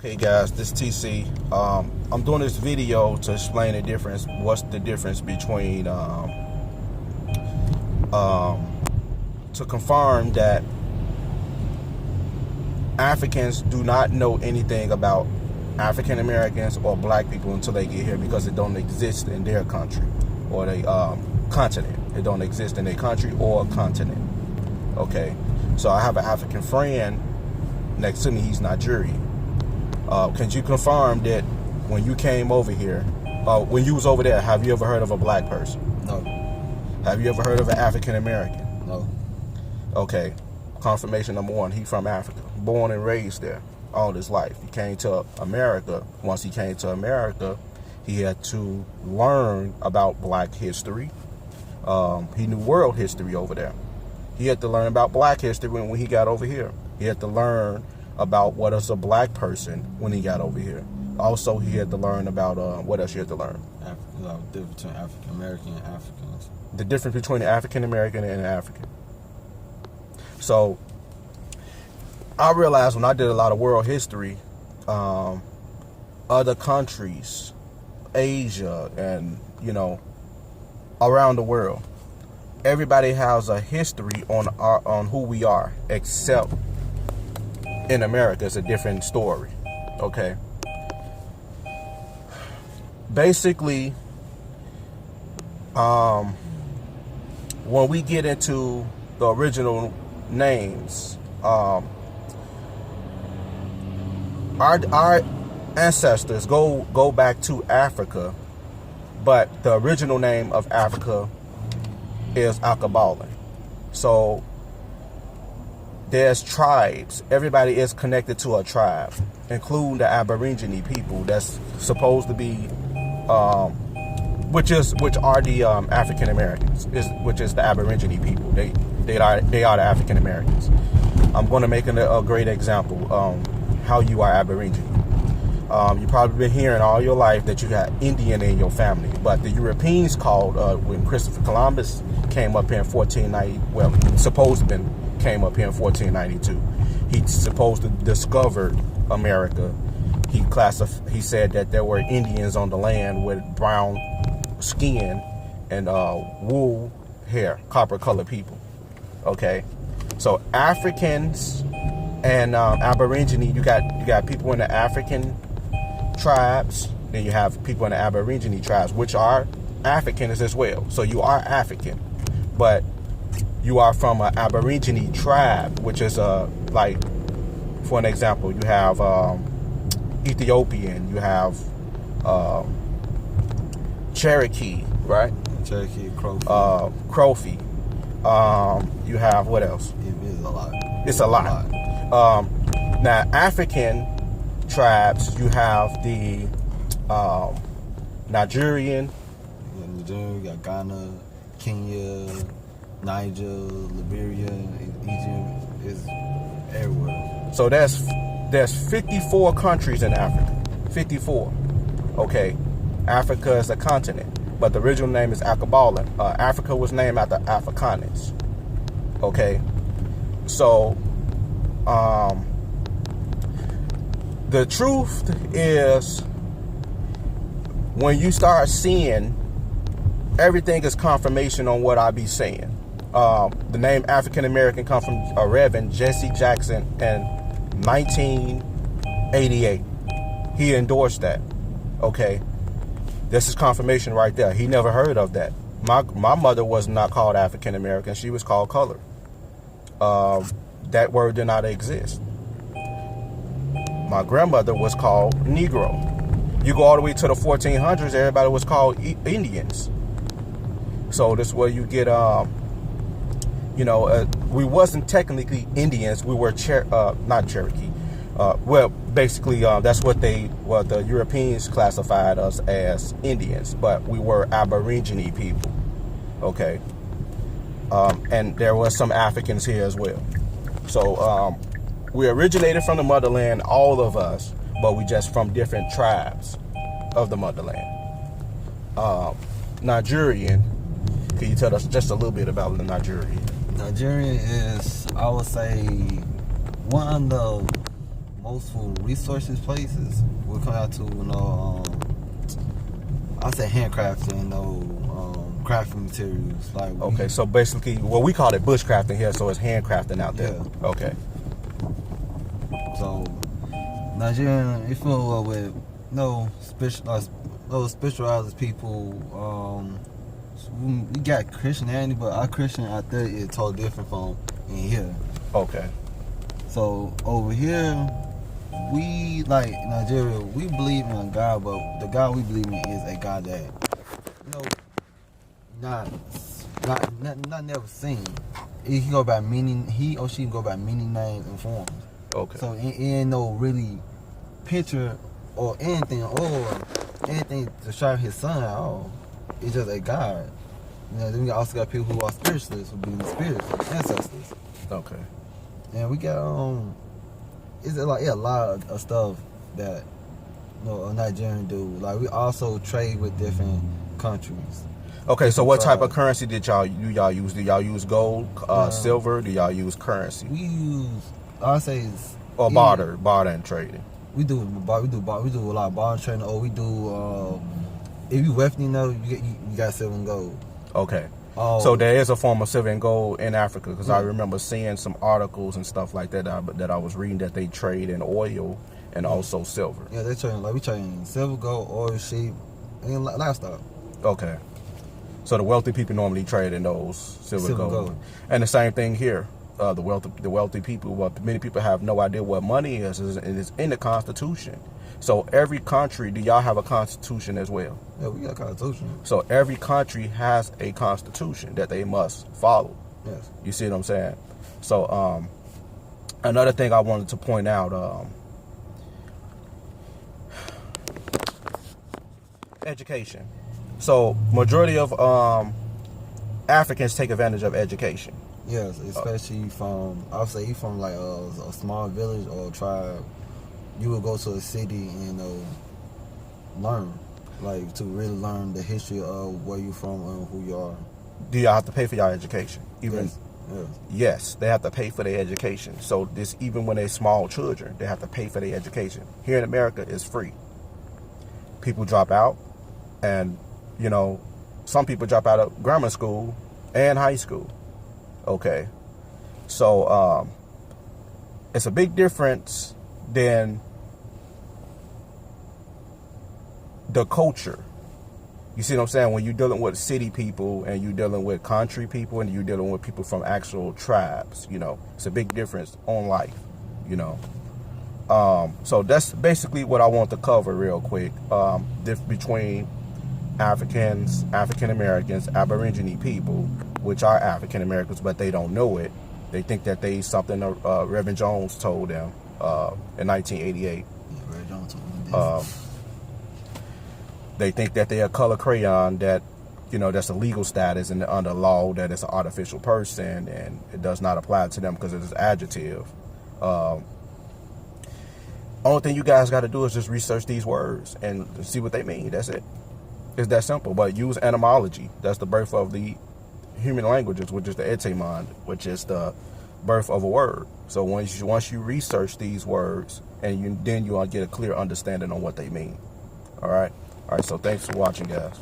Hey guys, this is TC. I'm doing this video to explain the difference. What's the difference between to confirm that Africans do not know anything about African Americans or black people until they get here, because it don't exist in their country or the continent. It don't exist in their country or continent. Okay, so I have an African friend next to me. He's Nigerian. Can you confirm that when you came over here, when you was over there, have you ever heard of a black person? No. Have you ever heard of an African American? No. Okay. Confirmation number one, he from Africa. Born and raised there all his life. He came to America. Once he came to America, he had to learn about black history. He knew world history over there. He had to learn about black history when he got over here. He had to learn about what is a black person when he got over here. Also, he had to learn about, what else you had to learn? The difference between African American and Africans. The difference between African American and African. So, I realized when I did a lot of world history, other countries, Asia, and, around the world, everybody has a history on who we are, except in America. It's a different story. Okay. Basically, when we get into the original names, our ancestors go back to Africa, but the original name of Africa is Akabalan. So there's tribes. Everybody is connected to a tribe, including the Aborigine people. That's supposed to be, which are the African Americans, which is the Aborigine people. They are the African Americans. I'm going to make a great example. How you are Aborigine. You probably been hearing all your life that you got Indian in your family, but the Europeans called when Christopher Columbus came up here in 1490. Well, supposed to came up here in 1492. He supposed to discovered America. He said that there were Indians on the land with brown skin and wool hair, copper colored people. Okay, so Africans and Aborigine, you got people in the African tribes, then you have people in the Aborigine tribes, which are Africans as well. So you are African, but you are from an Aborigine tribe, which is like, for an example, you have Ethiopian, you have Cherokee, right? Cherokee, Crofi. Crofi. You have, what else? It is a lot. It's a lot. Now, African tribes, you have the Nigerian. You got Ghana, Kenya, Niger, Liberia, Egypt, is everywhere. So there's 54 countries in Africa. 54. Okay. Africa is a continent, but the original name is Akabalan. Africa was named after Afrikaners. Okay. So the truth is, when you start seeing, everything is confirmation on what I be saying. The name African American comes from a Reverend Jesse Jackson in 1988. He endorsed that. Okay, this is confirmation right there. He never heard of that. My mother was not called African American. She was called colored. That word did not exist. My grandmother was called Negro. You go all the way to the 1400s, everybody was called Indians. So this is where you get, we wasn't technically Indians. We were not Cherokee. Well, basically, that's what the Europeans classified us as, Indians, but we were Aborigine people. Okay. And there was some Africans here as well. So we originated from the motherland, all of us, but we just from different tribes of the motherland. Nigerian. Can you tell us just a little bit about the Nigerian? Nigerian is, I would say, one of the mostful resources places will come out to, I say handcrafting, crafting materials. Like Okay, so basically, well, we call it bushcrafting here, so it's handcrafting out there. Yeah. Okay. So Nigerian, you feel with spiritualized people. We got Christianity, but our Christian out there is totally different from in here. Okay. So over here, we like Nigeria. We believe in a God, but the God we believe in is a God that, not never seen. He can go by meaning. He or she can go by meaning, names, and forms. Okay. So it ain't no really picture or anything to show his son at all. It's just a God. Then we also got people who are spiritualists, who believe in spirits, ancestors. Okay. And we got it's like a lot of stuff that a Nigerian do. Like we also trade with different countries. Okay, so what type of currency do y'all use? Do y'all use gold, silver? Do y'all use currency? We use, I say, or barter and trading. We do a lot of barter trading. Or we do, if you wealthy, you got silver and gold. Okay. So there is a form of silver and gold in Africa, because I remember seeing some articles and stuff like that that I was reading that they trade in oil and also silver. Yeah, they trade, like we trade in silver, gold, oil, sheep, and livestock. Okay. So the wealthy people normally trade in those silver, gold. And the same thing here. The wealthy people, but many people have no idea what money is, and it's in the Constitution. So every country, do y'all have a constitution as well? Yeah, we got a constitution. So every country has a constitution that they must follow. Yes. You see what I'm saying? So another thing I wanted to point out, education. So majority of Africans take advantage of education. Yes, especially from, I would say, from like a small village or a tribe. You would go to a city and learn, like to really learn the history of where you're from and who you are. Do y'all have to pay for y'all education? Yes, they have to pay for their education. So even when they're small children, they have to pay for their education. Here in America, it's free. People drop out, and some people drop out of grammar school and high school. Okay, so it's a big difference than the culture. You see what I'm saying? When you're dealing with city people and you're dealing with country people and you're dealing with people from actual tribes, it's a big difference on life, So that's basically what I want to cover real quick. Difference between Africans, African Americans, Aborigine people, which are African Americans, but they don't know it. They think that they something Reverend Jones told them in 1988. Yeah, Reverend Jones told them this. They think that they're a color crayon, that that's a legal status, and under law that it's an artificial person, and it does not apply to them because it is adjective. Only thing you guys got to do is just research these words and see what they mean. That's it. It's that simple. But use etymology. That's the birth of the human languages, which is the etymon, which is the birth of a word. So once you research these words, and then you'll get a clear understanding on what they mean. All right. So thanks for watching, guys.